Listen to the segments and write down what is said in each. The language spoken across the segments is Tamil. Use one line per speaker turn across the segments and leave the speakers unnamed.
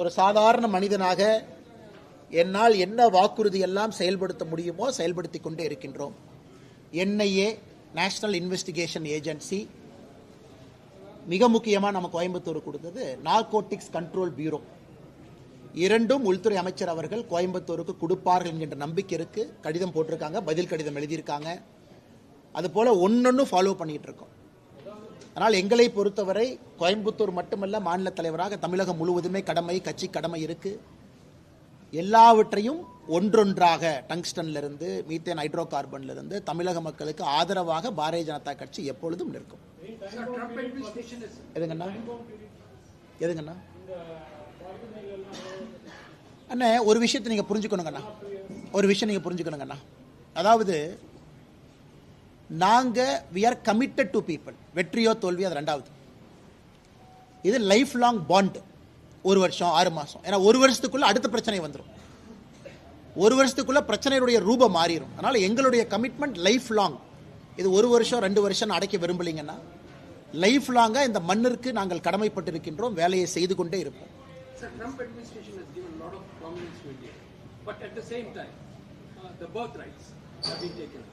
ஒரு சாதாரண மனிதனாக என்னால் என்ன வாக்குறுதி எல்லாம் செயல்படுத்த முடியுமோ செயல்படுத்திக் கொண்டே இருக்கின்றோம். என்ஐஏ, நேஷனல் இன்வெஸ்டிகேஷன் ஏஜென்சி, மிக முக்கியமாக நம்ம கோயம்புத்தூர் கொடுத்தது நார்கோட்டிக்ஸ் கண்ட்ரோல் பியூரோ. இரண்டும் உள்துறை அமைச்சர் அவர்கள் கோயம்புத்தூருக்கு கொடுப்பார்கள் என்கின்ற நம்பிக்கை இருக்கு. கடிதம் போட்டிருக்காங்க, பதில் கடிதம் எழுதியிருக்காங்க. அது போல ஒன்னொன்னு ஃபாலோ பண்ணிட்டு இருக்கோம். ஆனால் எங்களை பொறுத்தவரை கோயம்புத்தூர் மட்டுமல்ல, மாநில தலைவராக தமிழகம் முழுவதுமே கட்சி கடமை இருக்கு. எல்லாவற்றையும் ஒன்றொன்றாக டங்ஸ்டன்ல இருந்து மீத்தேன் ஹைட்ரோ கார்பன்ல இருந்து தமிழக மக்களுக்கு ஆதரவாக பாரதிய ஜனதா கட்சி எப்பொழுதும் நிற்கும். எதுங்கண்ணா அண்ணே, ஒரு விஷயத்தை நீங்க புரிஞ்சுக்கணுங்கண்ணா. அதாவது நாங்க we are committed to people. வெற்றியோ தோல்வி அது ரெண்டாவது. இது லைஃப் லாங் பாண்ட். 1 வருஷம் 6 மாசம். ஏன்னா 1 வருஷத்துக்குள்ள அடுத்த பிரச்சனை வந்துடும். 1 வருஷத்துக்குள்ள பிரச்சனையுடைய ரூபம் மாறிடும். அதனால எங்களுடைய கமிட்மெண்ட் லைஃப் லாங். இது 1 வருஷம் 2 வருஷம் அடைக்க விரும்பலீங்கன்னா லைஃப் லாங்கா இந்த மண்ணிற்கு நாங்கள் கடமைப்பட்டிருக்கின்றோம். வேலையை செய்து கொண்டே இருப்போம்.
Sir, Trump administration has given a lot of prominence to India, but at the same time, the birth rights have been taken.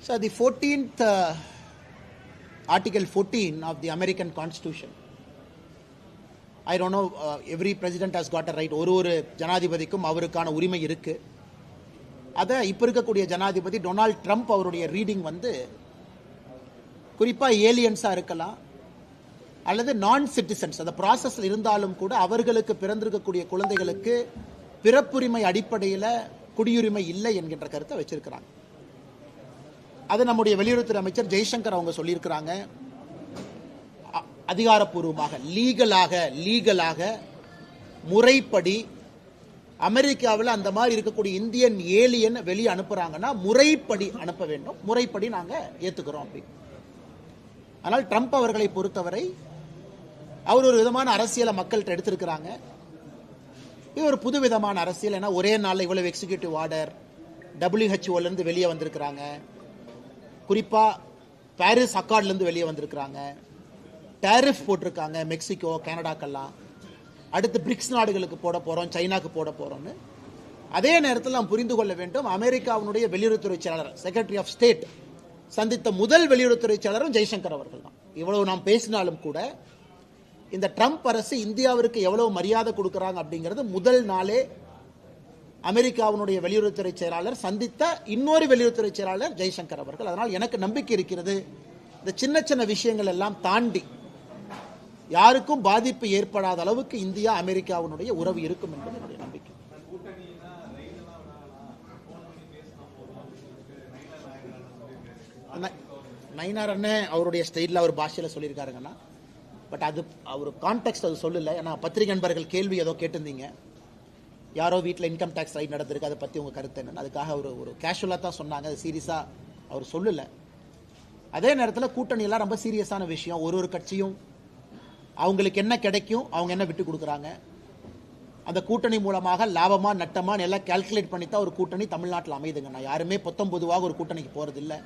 So the 14th Article 14 of the American Constitution, I don't know, every president has got a right. ஒரு ஜனாதிபதிக்கும் அவருக்கான உரிமை இருக்கு. அதை இப்ப இருக்கக்கூடிய ஜனாதிபதி டொனால்ட் ட்ரம்ப் அவருடைய ரீடிங் குறிப்பா ஏலியன்ஸா இருக்கலாம் அல்லது நான் சிட்டிசன்ஸ் அந்த ப்ராசஸ்ல இருந்தாலும் கூட அவர்களுக்கு பிறந்திருக்கக்கூடிய குழந்தைகளுக்கு பிறப்புரிமை அடிப்படையில் குடியுரிமை இல்லை என்கின்ற கருத்தை வச்சிருக்கிறாங்க. அது நம்முடைய வெளியுறவுத்துறை அமைச்சர் ஜெய்சங்கர் அவங்க சொல்லியிருக்கிறாங்க. அதிகாரப்பூர்வமாக லீகலாக முறைப்படி அமெரிக்காவில் அந்த மாதிரி இருக்கக்கூடிய இந்தியன் ஏலியன் வெளியே அனுப்புறாங்கன்னா முறைப்படி அனுப்ப வேண்டும். முறைப்படி நாங்க ஏத்துக்கிறோம் அப்படி. ஆனால் ட்ரம்ப் அவர்களை பொறுத்தவரை அவர் ஒரு விதமான அரசியலை மக்கள்கிட்ட எடுத்திருக்கிறாங்க. இது ஒரு புது விதமான அரசியல். ஏன்னா ஒரே நாளில் இவ்வளவு எக்ஸிகியூட்டிவ் ஆர்டர் WHO இருந்து வெளியே வந்திருக்கிறாங்க. குறிப்பா பாரிஸ் அக்கார்ட்ல இருந்து வெளியே வந்திருக்கிறாங்க. டாரிஃப் போட்டிருக்காங்க மெக்சிகோ, கனடாக்கெல்லாம். அடுத்து பிரிக்ஸ் நாடுகளுக்கு போட போறோம், சைனாக்கு போட போறோம்னு. அதே நேரத்தில் நாம் புரிந்து கொள்ள வேண்டும், அமெரிக்காவுடைய வெளியுறவுத்துறை செயலாளர் செக்ரட்டரி ஆஃப் ஸ்டேட் சந்தித்த முதல் வெளியுறவுத்துறை செயலாளரும் ஜெய்சங்கர் அவர்கள் தான். இவ்வளவு நாம் பேசினாலும் கூட இந்த ட்ரம்ப் அரசு இந்தியாவிற்கு எவ்வளவு மரியாதை கொடுக்கிறாங்க அப்படிங்கிறது முதல் நாளே அமெரிக்காவுடைய வெளியுறவுத்துறை செயலாளர் சந்தித்த இன்னொரு வெளியுறவுத்துறை செயலாளர் ஜெய்சங்கர் அவர்கள். அதனால் எனக்கு நம்பிக்கை இருக்கிறது, இந்த சின்ன சின்ன விஷயங்கள் எல்லாம் தாண்டி யாருக்கும் பாதிப்பு ஏற்படாத அளவுக்கு இந்தியா அமெரிக்காவுடைய உறவு இருக்கும் என்பது என்னுடைய நம்பிக்கை. நயினார் அண்ணன் அவருடைய ஸ்டைலில் அவர் பாஷையில் சொல்லியிருக்காருங்கன்னா, பட் அது அவர் கான்டெக்ட் அது சொல்லலை. ஏன்னா பத்திரிகை நண்பர்கள் கேள்வி ஏதோ கேட்டிருந்தீங்க, யாரோ வீட்டில் இன்கம் டேக்ஸ் ரைட் நடந்திருக்கு, அதை பற்றி உங்கள் கருத்து என்னன்னு. அதுக்காக அவர் ஒரு கேஷுவலாக தான் சொன்னாங்க, அது சீரியஸாக அவர் சொல்லலை. அதே நேரத்தில் கூட்டணியெல்லாம் ரொம்ப சீரியஸான விஷயம். ஒரு கட்சியும் அவங்களுக்கு என்ன கிடைக்கும், அவங்க என்ன விட்டு கொடுக்குறாங்க, அந்த கூட்டணி மூலமாக லாபமா நட்டமா எல்லாம் கால்குலேட் பண்ணி தான் ஒரு கூட்டணி தமிழ்நாட்டில் அமைதுங்க. நான் யாருமே பொதுவாக ஒரு கூட்டணிக்கு போறதில்லை.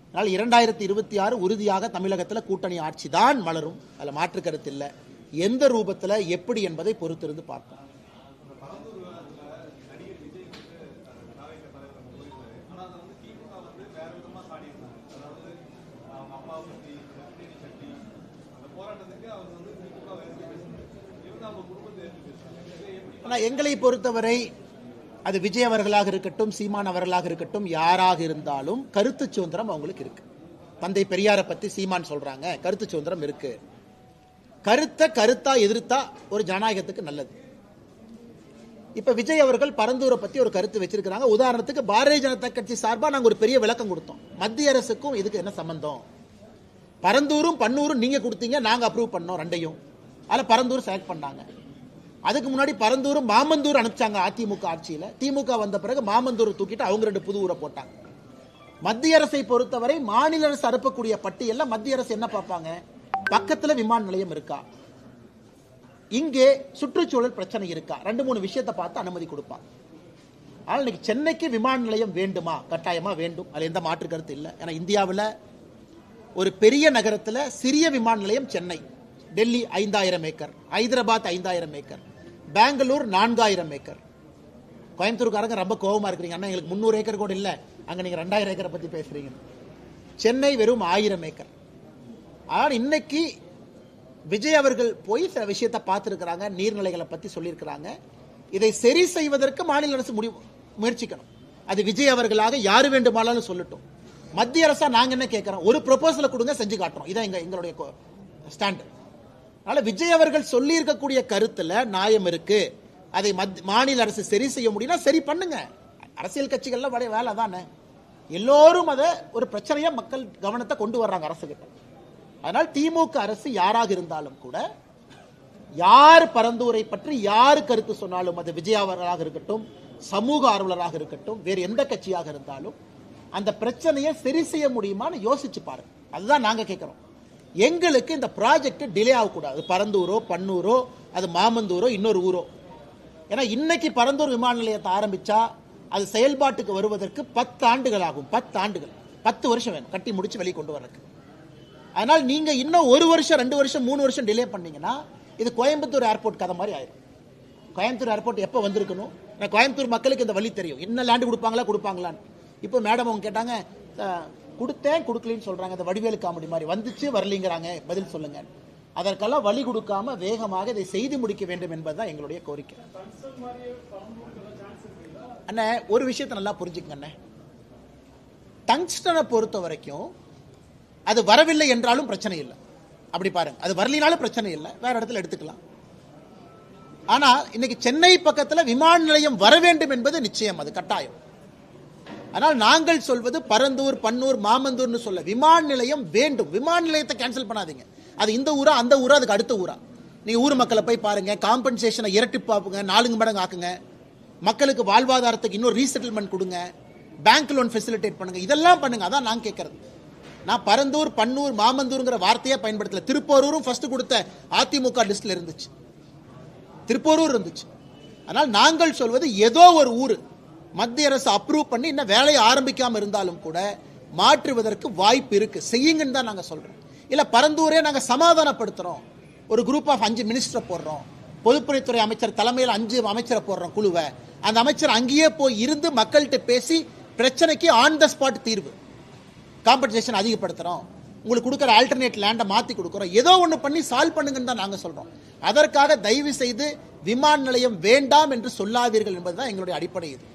அதனால் 2026 உறுதியாக தமிழகத்தில் கூட்டணி ஆட்சி தான் மலரும், அதில் மாற்று கருத்து இல்லை. எந்த ரூபத்தில் எப்படி என்பதை பொறுத்திருந்து பார்ப்போம். எங்களை பொறுத்தவரை அது விஜய் அவர்களாக இருக்கட்டும், சீமான் அவர்களாக இருக்கட்டும், யாராக இருந்தாலும் கருத்து சுதந்திரம் அவங்களுக்கு இருக்கு. தந்தை பெரியாரை பத்தி சீமான் சொல்றாங்க, கருத்து சுதந்திரம் இருக்கு. கருத்தா எதிர்த்தா ஒரு ஜனநாயகத்துக்கு நல்லது. இப்ப விஜய் அவர்கள் பரந்தூரை பத்தி ஒரு கருத்து வச்சிருக்காங்க. உதாரணத்துக்கு பாரதிய ஜனதா கட்சி சார்பா நாங்க ஒரு பெரிய விளக்கம் கொடுத்தோம். மத்திய அரசுக்கும் இதுக்கு என்ன சம்பந்தம்? பரந்தூரும் பன்னூரும் நீங்க கொடுத்தீங்க, நாங்க அப்ரூவ் பண்ணோம் ரெண்டையும். அதுல பரந்தூர் செலக்ட் பண்ணாங்க. அதுக்கு முன்னாடி பரந்தூரும் மாமந்தூர் அனுப்பிச்சாங்க அதிமுக ஆட்சியில். திமுக வந்த பிறகு மாமந்தூர் தூக்கிட்டு அவங்க 2 புது ஊரை போட்டாங்க. மத்திய அரசை பொறுத்தவரை மாநில அரசு அனுப்பக்கூடிய பட்டியல்ல மத்திய அரசு என்ன பார்ப்பாங்க? பக்கத்துல விமான நிலையம் இருக்கா, இங்கே சுற்றுச்சூழல் பிரச்சனை இருக்கா, 2-3 விஷயத்தை பார்த்து அனுமதி கொடுப்பாங்க. ஆனால் இன்னைக்கு சென்னைக்கு விமான நிலையம் வேண்டுமா? கட்டாயமா வேண்டும், அதுல எந்த மாற்று கருத்து இல்லை. ஏன்னா இந்தியாவில் ஒரு பெரிய நகரத்தில் சிறிய விமான நிலையம் Chennai, Delhi 5000 acre, Hyderabad 5000 acre, Bangalore 4000 acre. கோயம்புத்தூர்காரங்க ரொம்ப கோபமா இருக்கிறீங்க, அண்ணா எங்களுக்கு 300 ஏக்கர் கூட இல்லை, அங்கே நீங்கள் 2000 ஏக்கரை பற்றி பேசுறீங்க. சென்னை வெறும் 1000 ஏக்கர். ஆனால் இன்னைக்கு விஜய் அவர்கள் போய் சில விஷயத்தை பார்த்துருக்கிறாங்க, நீர்நிலைகளை பற்றி சொல்லியிருக்கிறாங்க. இதை சரி செய்வதற்கு மாநில அரசு முயற்சிக்கணும். அது விஜய் அவர்களாக யாரு வேண்டுமானாலும் சொல்லட்டும். மத்திய அரசா நாங்க என்ன கேட்கிறோம், ஒரு ப்ரொபோசலை கொடுங்க, செஞ்சு காட்டுறோம். இதான் எங்களுடைய ஸ்டாண்ட். அதனால விஜய் அவர்கள் சொல்லி இருக்கக்கூடிய கருத்துல நியாயம் இருக்கு. அதை மாநில அரசு சரி செய்ய முடியும்னா சரி பண்ணுங்க. அரசியல் கட்சிகள்ல வேலை தானே. எல்லோரும் அதை ஒரு பிரச்சனையா மக்கள் கவனத்தை கொண்டு வர்றாங்க அரசு கிட்ட. அதனால் திமுக அரசு யாராக இருந்தாலும் கூட, யார் பரந்தூரை பற்றி யார் கருத்து சொன்னாலும், அது விஜய் அவர்களாக இருக்கட்டும், சமூக ஆர்வலராக இருக்கட்டும், வேறு எந்த கட்சியாக இருந்தாலும், அந்த பிரச்சனையை சரி செய்ய முடியுமான்னு யோசிச்சு பாருங்க. அதுதான் நாங்க கேட்கிறோம். எங்களுக்கு இந்த ப்ராஜெக்ட் டிலே ஆகக்கூடாது. பரந்தூரோ பன்னூரோ அது மாமந்தூரோ இன்னொரு ஊரோ. ஏன்னா இன்னைக்கு பரந்தூர் விமான நிலையத்தை ஆரம்பிச்சா அது செயல்பாட்டுக்கு வருவதற்கு 10 ஆண்டுகள் ஆகும். 10 ஆண்டுகள், 10 வருஷம் வேணும் கட்டி முடிச்சு வெளியே கொண்டு வரதுக்கு. அதனால் நீங்க இன்னும் 1 வருஷம் 2 வருஷம் 3 வருஷம் டிலே பண்ணீங்கன்னா இது கோயம்புத்தூர் ஏர்போர்ட் கதை மாதிரி ஆயிடும். கோயம்புத்தூர் ஏர்போர்ட் எப்போ வந்திருக்கணும்? கோயம்புத்தூர் மக்களுக்கு இந்த வழி தெரியும். இன்னும் லேண்டு கொடுப்பாங்களான்னு. இப்போ மேடம் அவங்க கேட்டாங்க, கொடுத்தேன் கொடுக்கலன்னு சொல்றாங்க. இந்த வடிவேலு காமெடி மாதிரி வந்துச்சு வரலிங்கிறாங்க, பதில் சொல்லுங்க. அதற்கெல்லாம் வழி கொடுக்காம வேகமாக இதை செய்து முடிக்க வேண்டும் என்பதுதான் எங்களுடைய கோரிக்கை. அண்ணே ஒரு விஷயத்தை நல்லா புரிஞ்சுக்கங்க அண்ணே, டங்ஸ்டனை பொறுத்த வரைக்கும் அது வரவில்லை என்றாலும் பிரச்சனை இல்லை. அப்படி பாருங்க, அது வரலினாலும் பிரச்சனை இல்லை, வேற இடத்துல எடுத்துக்கலாம். ஆனா இன்னைக்கு சென்னை பக்கத்துல விமான நிலையம் வர வேண்டும் என்பது நிச்சயம், அது கட்டாயம். ஆனால் நாங்கள் சொல்வது பரந்தூர் பன்னூர் மாமந்தூர்னு சொல்ல, விமான நிலையம் வேண்டும். விமான நிலையத்தை கேன்சல் பண்ணாதீங்க. அது இந்த ஊரா அந்த ஊரா அதுக்கு அடுத்த ஊரா, நீங்க ஊர் மக்களை போய் பாருங்க. காம்பன்சேஷனை இரட்டிப்பாப்புங்க, 4 மடங்கு ஆக்குங்க. மக்களுக்கு வாழ்வாதாரத்துக்கு இன்னொரு ரீசெட்டில்மெண்ட் கொடுங்க, பேங்க் லோன் ஃபெசிலிட்டேட் பண்ணுங்க, இதெல்லாம் பண்ணுங்க. அதான் நான் கேட்கறது. நான் பரந்தூர் பன்னூர் மாமந்தூர்ங்கிற வார்த்தையை பயன்படுத்தல. திருப்போரூரும் ஃபர்ஸ்ட் கொடுத்த அதிமுக லிஸ்ட்ல இருந்துச்சு, திருப்போரூர் இருந்துச்சு. ஆனால் நாங்கள் சொல்வது ஏதோ ஒரு ஊர் மத்திய அரசு அப்ரூவ் பண்ணி இன்னும் வேலையை ஆரம்பிக்காம இருந்தாலும் கூட மாற்றுவதற்கு வாய்ப்பு இருக்கு, செய்யுங்கன்னு தான் நாங்க சொல்றோம். இல்ல பரந்தூரே நாங்க சமாதானப்படுத்துறோம், ஒரு குரூப் ஆஃப் 5 மினிஸ்டரை போடுறோம், பொதுப்பணித்துறை அமைச்சர் தலைமையில் 5 அமைச்சரை போடுறோம் குழுவை. அந்த அமைச்சர் அங்கேயே போய் இருந்து மக்கள்கிட்ட பேசி பிரச்சனைக்கு ஆன் த ஸ்பாட் தீர்வு, காம்பன்சேஷன் அதிகப்படுத்துறோம், உங்களுக்கு கொடுக்குற ஆல்டர்னேட் லேண்டை மாற்றி கொடுக்குறோம், ஏதோ ஒன்று பண்ணி சால்வ் பண்ணுங்கன்னு தான் நாங்கள் சொல்றோம். அதற்காக தயவு செய்து விமான நிலையம் வேண்டாம் என்று சொல்லாதீர்கள் என்பதுதான் எங்களுடைய அடிப்படை. இது